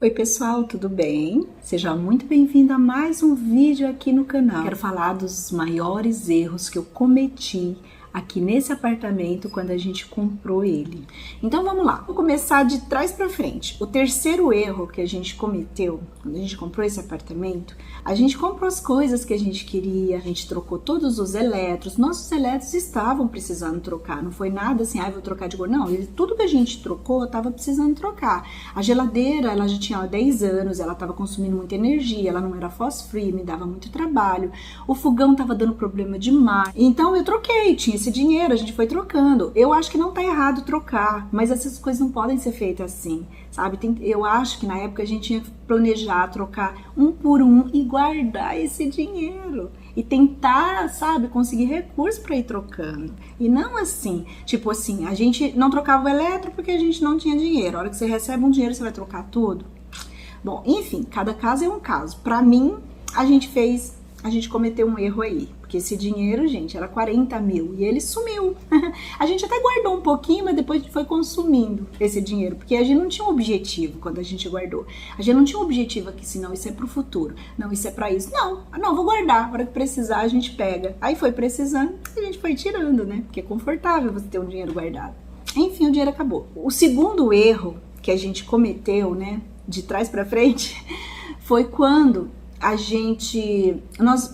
Oi pessoal, tudo bem? Seja muito bem-vindo a mais um vídeo aqui no canal. Quero falar dos maiores erros que eu cometi aqui nesse apartamento quando a gente comprou ele. Então vamos lá, vou começar de trás para frente. O terceiro erro que a gente cometeu quando a gente comprou esse apartamento, a gente comprou as coisas que a gente queria, a gente trocou todos os eletros, nossos eletros estavam precisando trocar, não foi nada assim, vou trocar de cor, não, tudo que a gente trocou estava precisando trocar. A geladeira, ela já tinha 10 anos, ela estava consumindo muita energia, ela não era frost-free, me dava muito trabalho, o fogão estava dando problema demais, então eu troquei, tinha esse dinheiro, a gente foi trocando. Eu acho que não tá errado trocar, mas essas coisas não podem ser feitas assim, sabe? Eu acho que na época a gente tinha que planejar, trocar um por um e guardar esse dinheiro. E tentar, sabe, conseguir recurso para ir trocando. E não assim, tipo assim, a gente não trocava o elétrico porque a gente não tinha dinheiro. A hora que você recebe um dinheiro, você vai trocar tudo? Bom, enfim, cada caso é um caso. Para mim, a gente cometeu um erro aí, porque esse dinheiro, gente, era 40 mil e ele sumiu. A gente até guardou um pouquinho, mas depois a gente foi consumindo esse dinheiro, porque a gente não tinha um objetivo quando a gente guardou. A gente não tinha um objetivo aqui, senão isso é pro futuro, não, isso é pra isso. Não, vou guardar, para que precisar a gente pega. Aí foi precisando, a gente foi tirando, né? Porque é confortável você ter um dinheiro guardado. Enfim, o dinheiro acabou. O segundo erro que a gente cometeu, né, de trás pra frente, foi quando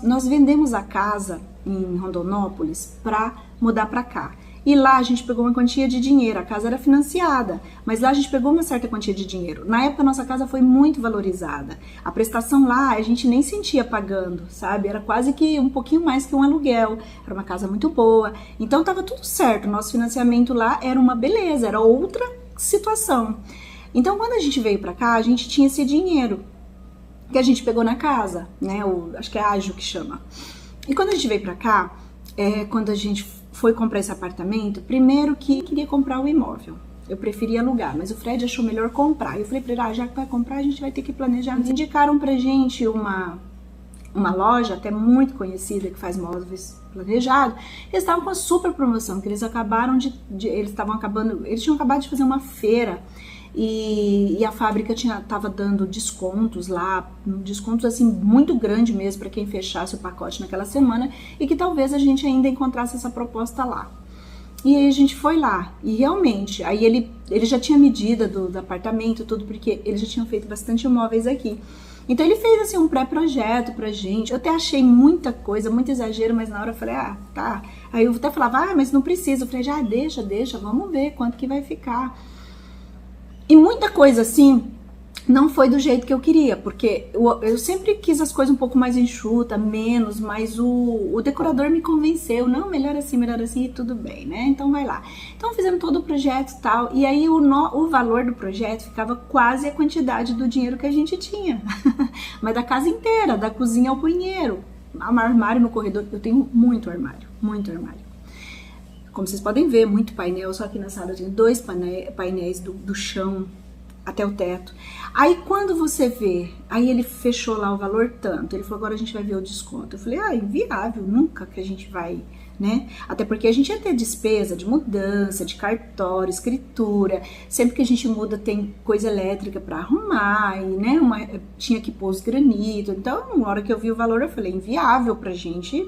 nós vendemos a casa em Rondonópolis para mudar para cá. E lá a gente pegou uma quantia de dinheiro, a casa era financiada, mas lá a gente pegou uma certa quantia de dinheiro. Na época a nossa casa foi muito valorizada. A prestação lá a gente nem sentia pagando, sabe? Era quase que um pouquinho mais que um aluguel. Era uma casa muito boa. Então tava tudo certo. Nosso financiamento lá era uma beleza, era outra situação. Então quando a gente veio para cá, a gente tinha esse dinheiro que a gente pegou na casa, né? Acho que é ágil que chama. E quando a gente veio pra cá, quando a gente foi comprar esse apartamento, primeiro que queria comprar o imóvel. Eu preferia alugar, mas o Fred achou melhor comprar. E eu falei pra ele, já que vai comprar, a gente vai ter que planejar. Eles indicaram pra gente uma loja até muito conhecida que faz móveis planejados. Eles estavam com uma super promoção, que eles acabaram eles tinham acabado de fazer uma feira. E a fábrica estava dando descontos lá, descontos assim muito grande mesmo para quem fechasse o pacote naquela semana e que talvez a gente ainda encontrasse essa proposta lá. E aí a gente foi lá e realmente, aí ele já tinha medida do apartamento, tudo, porque eles já tinham feito bastante imóveis aqui. Então ele fez assim um pré-projeto pra gente. Eu até achei muita coisa, muito exagero, mas na hora eu falei, tá. Aí eu até falava, mas não precisa. Eu falei, deixa, vamos ver quanto que vai ficar. E muita coisa assim não foi do jeito que eu queria, porque eu sempre quis as coisas um pouco mais enxuta, menos, mas o decorador me convenceu, não, melhor assim e tudo bem, né? Então vai lá. Então fizemos todo o projeto e tal, e aí o valor do projeto ficava quase a quantidade do dinheiro que a gente tinha, mas da casa inteira, da cozinha ao banheiro, armário no corredor, eu tenho muito armário. Como vocês podem ver, muito painel, só aqui na sala eu tenho 2 painéis do chão até o teto. Aí quando você vê, aí ele fechou lá o valor tanto, ele falou, agora a gente vai ver o desconto. Eu falei, inviável, nunca que a gente vai, né? Até porque a gente ia ter despesa de mudança, de cartório, escritura, sempre que a gente muda tem coisa elétrica para arrumar, e, né, tinha que pôr os granitos. Então, na hora que eu vi o valor, eu falei, inviável pra gente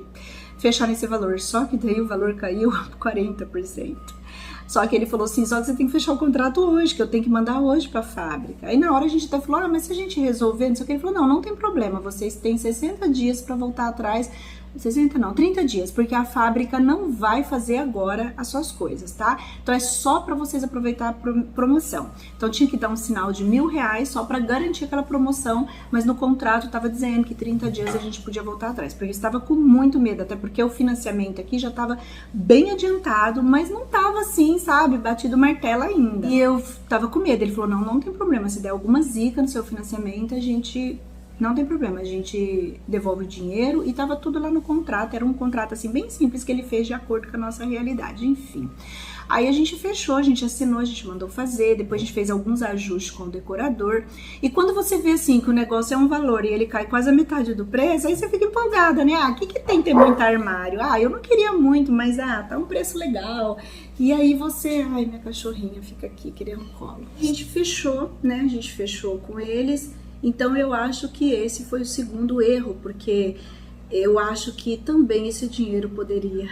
fechar nesse valor, só que daí o valor caiu 40%. Só que ele falou assim, só que você tem que fechar o contrato hoje, que eu tenho que mandar hoje pra fábrica. Aí na hora a gente até falou, mas se a gente resolver, não sei o que, ele falou, não tem problema, vocês têm 60 dias pra voltar atrás, 60 não, 30 dias, porque a fábrica não vai fazer agora as suas coisas, tá? Então é só para vocês aproveitar a promoção. Então tinha que dar um sinal de R$1.000 só para garantir aquela promoção, mas no contrato estava dizendo que 30 dias a gente podia voltar atrás, porque eu estava com muito medo, até porque o financiamento aqui já estava bem adiantado, mas não estava assim, sabe, batido o martelo ainda. E eu estava com medo, ele falou, não tem problema, se der alguma zica no seu financiamento, a gente não tem problema, a gente devolve o dinheiro, e tava tudo lá no contrato, era um contrato assim bem simples que ele fez de acordo com a nossa realidade, enfim. Aí a gente fechou, a gente assinou, a gente mandou fazer, depois a gente fez alguns ajustes com o decorador, e quando você vê assim que o negócio é um valor e ele cai quase a metade do preço, aí você fica empolgada, né? O que tem ter muito armário? Eu não queria muito, mas tá um preço legal. E aí você, minha cachorrinha fica aqui querendo colo. A gente fechou, né? A gente fechou com eles. Então eu acho que esse foi o segundo erro, porque eu acho que também esse dinheiro poderia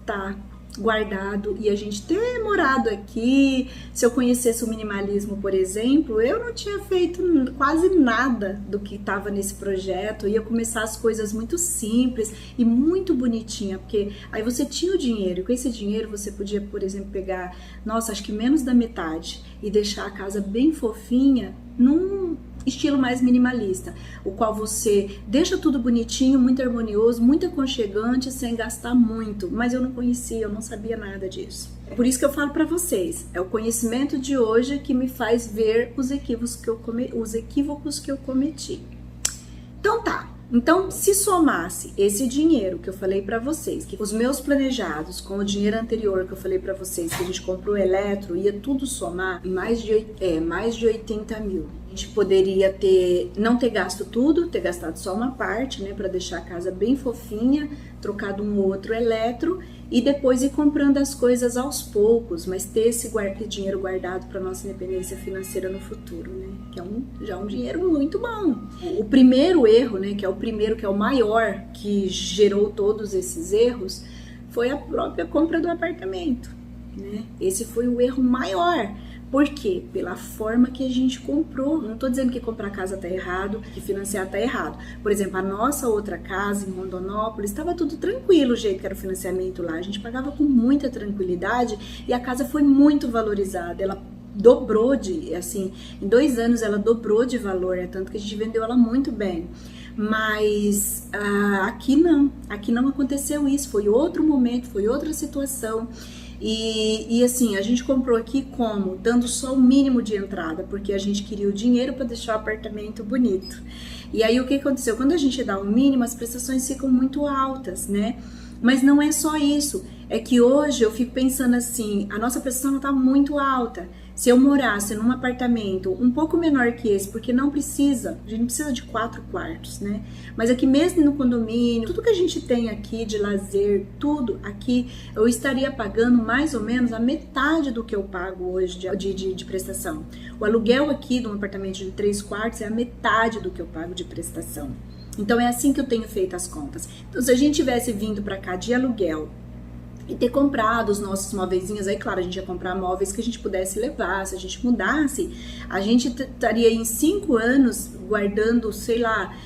estar guardado e a gente ter morado aqui. Se eu conhecesse o minimalismo, por exemplo, eu não tinha feito quase nada do que estava nesse projeto, ia começar as coisas muito simples e muito bonitinha, porque aí você tinha o dinheiro, e com esse dinheiro você podia, por exemplo, pegar, nossa, acho que menos da metade, e deixar a casa bem fofinha, num estilo mais minimalista, o qual você deixa tudo bonitinho, muito harmonioso, muito aconchegante, sem gastar muito. Mas eu não conhecia, eu não sabia nada disso. É por isso que eu falo para vocês, é o conhecimento de hoje que me faz ver os equívocos que eu cometi. Então tá. Então, se somasse esse dinheiro que eu falei para vocês, que os meus planejados com o dinheiro anterior que eu falei para vocês, que a gente comprou eletro, ia tudo somar mais de 80 mil. A gente poderia não ter gasto tudo, ter gastado só uma parte, né, para deixar a casa bem fofinha, trocado um outro eletro e depois ir comprando as coisas aos poucos, mas ter esse dinheiro guardado para nossa independência financeira no futuro, né, que é já um dinheiro muito bom. O primeiro erro, né, que é o maior, que gerou todos esses erros, foi a própria compra do apartamento, né? Esse foi o erro maior. Por quê? Pela forma que a gente comprou. Não estou dizendo que comprar casa tá errado, que financiar tá errado. Por exemplo, a nossa outra casa em Rondonópolis, estava tudo tranquilo o jeito que era o financiamento lá. A gente pagava com muita tranquilidade e a casa foi muito valorizada. Ela dobrou em 2 anos ela dobrou de valor, tanto que a gente vendeu ela muito bem. Mas aqui não aconteceu isso. Foi outro momento, foi outra situação. E assim, a gente comprou aqui como? Dando só o mínimo de entrada, porque a gente queria o dinheiro para deixar o apartamento bonito. E aí o que aconteceu? Quando a gente dá o mínimo, as prestações ficam muito altas, né? Mas não é só isso, é que hoje eu fico pensando assim, a nossa prestação está muito alta. Se eu morasse num apartamento um pouco menor que esse, porque a gente não precisa de 4 quartos, né? Mas aqui mesmo no condomínio, tudo que a gente tem aqui de lazer, tudo aqui, eu estaria pagando mais ou menos a metade do que eu pago hoje de prestação. O aluguel aqui de um apartamento de 3 quartos é a metade do que eu pago de prestação. Então é assim que eu tenho feito as contas. Então se a gente tivesse vindo para cá de aluguel e ter comprado os nossos móveizinhos, aí claro, a gente ia comprar móveis que a gente pudesse levar, se a gente mudasse, a gente estaria em 5 anos guardando, sei lá,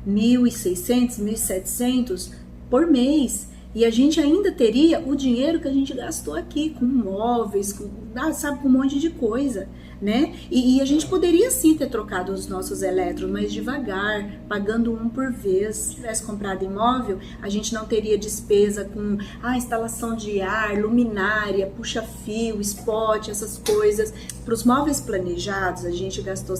1.600, 1.700 por mês. E a gente ainda teria o dinheiro que a gente gastou aqui com móveis, com um monte de coisa, né? E a gente poderia sim ter trocado os nossos eletros, mas devagar, pagando um por vez. Se tivesse comprado imóvel, a gente não teria despesa com instalação de ar, luminária, puxa-fio, spot, essas coisas. Para os móveis planejados, a gente gastou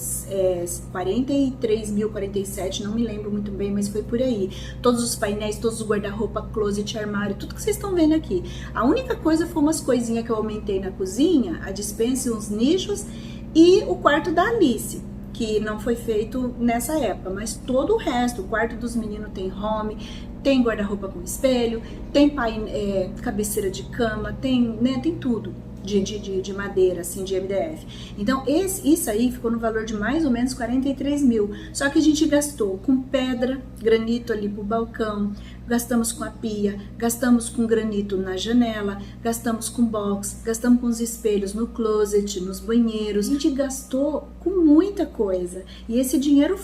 43 mil, 47, não me lembro muito bem, mas foi por aí. Todos os painéis, todos os guarda-roupa, closet, armário, tudo que vocês estão vendo aqui. A única coisa foi umas coisinhas que eu aumentei na cozinha, a despensa e uns nichos, e o quarto da Alice, que não foi feito nessa época, mas todo o resto, o quarto dos meninos tem home, tem guarda-roupa com espelho, tem cabeceira de cama, tem tudo de madeira, assim, de MDF. Então, isso aí ficou no valor de mais ou menos 43 mil. Só que a gente gastou com pedra, granito ali pro balcão, gastamos com a pia, gastamos com granito na janela, gastamos com box, gastamos com os espelhos no closet, nos banheiros. A gente gastou com muita coisa. E esse dinheiro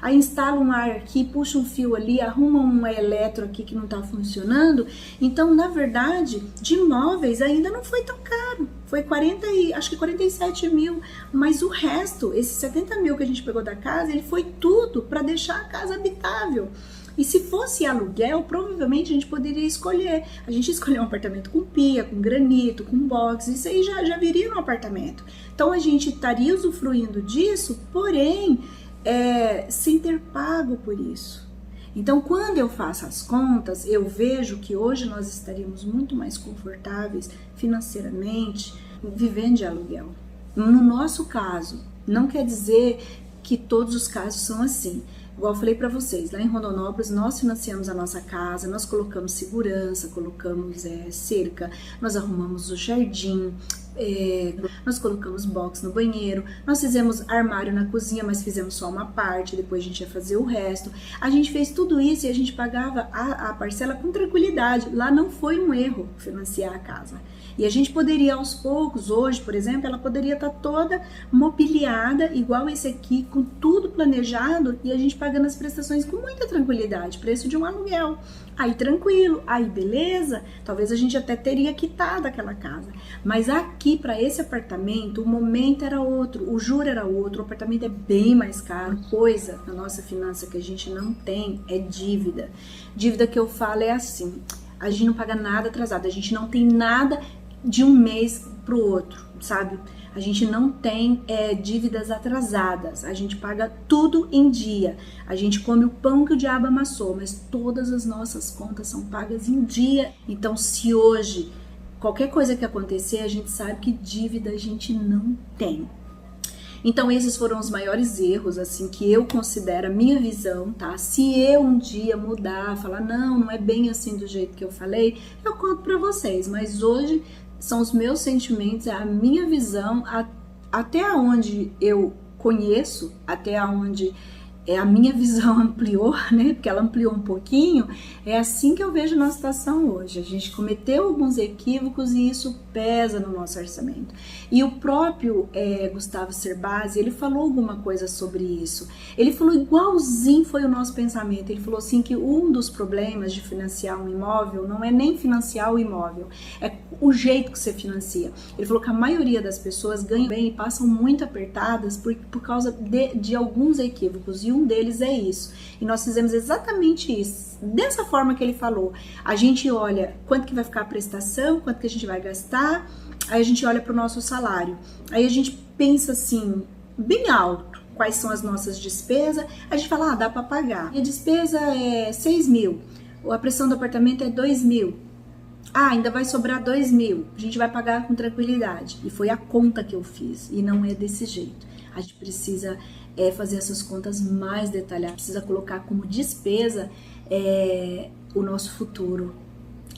aí instala um ar aqui, puxa um fio ali, arruma um eletro aqui que não tá funcionando. Então, na verdade, de móveis ainda não foi tão caro. Foi 47 mil, mas o resto, esses 70 mil que a gente pegou da casa, ele foi tudo para deixar a casa habitável. E se fosse aluguel, provavelmente a gente poderia escolher. A gente escolheu um apartamento com pia, com granito, com box, isso aí já viria no apartamento. Então a gente estaria usufruindo disso, porém sem ter pago por isso. Então, quando eu faço as contas, eu vejo que hoje nós estaríamos muito mais confortáveis financeiramente vivendo de aluguel. No nosso caso, não quer dizer que todos os casos são assim. Igual eu falei para vocês, lá em Rondonópolis nós financiamos a nossa casa, nós colocamos segurança, colocamos cerca, nós arrumamos o jardim, nós colocamos box no banheiro, nós fizemos armário na cozinha, mas fizemos só uma parte, depois a gente ia fazer o resto. A gente fez tudo isso e a gente pagava a parcela com tranquilidade. Lá não foi um erro financiar a casa. E a gente poderia aos poucos, hoje, por exemplo, ela poderia estar toda mobiliada, igual esse aqui, com tudo planejado, e a gente pagando as prestações com muita tranquilidade, preço de um aluguel. Aí tranquilo, aí beleza, talvez a gente até teria quitado aquela casa. Mas aqui, para esse apartamento, o momento era outro, o juro era outro, o apartamento é bem mais caro. Coisa na nossa finança que a gente não tem é dívida. Dívida que eu falo é assim, a gente não paga nada atrasado, a gente não tem nada de um mês para o outro, sabe? A gente não tem dívidas atrasadas, a gente paga tudo em dia, a gente come o pão que o diabo amassou, mas todas as nossas contas são pagas em dia. Então, se hoje qualquer coisa que acontecer, a gente sabe que dívida a gente não tem. Então, esses foram os maiores erros, assim, que eu considero a minha visão, tá? Se eu um dia mudar, falar, não é bem assim do jeito que eu falei, eu conto pra vocês, mas hoje são os meus sentimentos, é a minha visão, até onde eu conheço, até onde a minha visão ampliou, né? Porque ela ampliou um pouquinho. É assim que eu vejo a nossa situação hoje. A gente cometeu alguns equívocos e isso pesa no nosso orçamento. E o próprio Gustavo Cerbasi, ele falou alguma coisa sobre isso. Ele falou igualzinho foi o nosso pensamento. Ele falou assim que um dos problemas de financiar um imóvel não é nem financiar o imóvel, é o jeito que você financia. Ele falou que a maioria das pessoas ganham bem e passam muito apertadas por causa de alguns equívocos. E um deles é isso. E nós fizemos exatamente isso. Dessa forma que ele falou. A gente olha quanto que vai ficar a prestação, quanto que a gente vai gastar, aí a gente olha para o nosso salário. Aí a gente pensa assim, bem alto, quais são as nossas despesas. A gente fala, dá para pagar. E a despesa é 6 mil, a prestação do apartamento é 2 mil. Ainda vai sobrar 2 mil. A gente vai pagar com tranquilidade. E foi a conta que eu fiz. E não é desse jeito. A gente precisa fazer essas contas mais detalhadas. Precisa colocar como despesa o nosso futuro.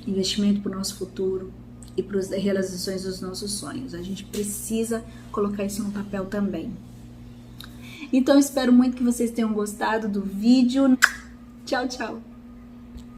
Investimento para o nosso futuro e para as realizações dos nossos sonhos. A gente precisa colocar isso no papel também. Então, espero muito que vocês tenham gostado do vídeo. Tchau, tchau!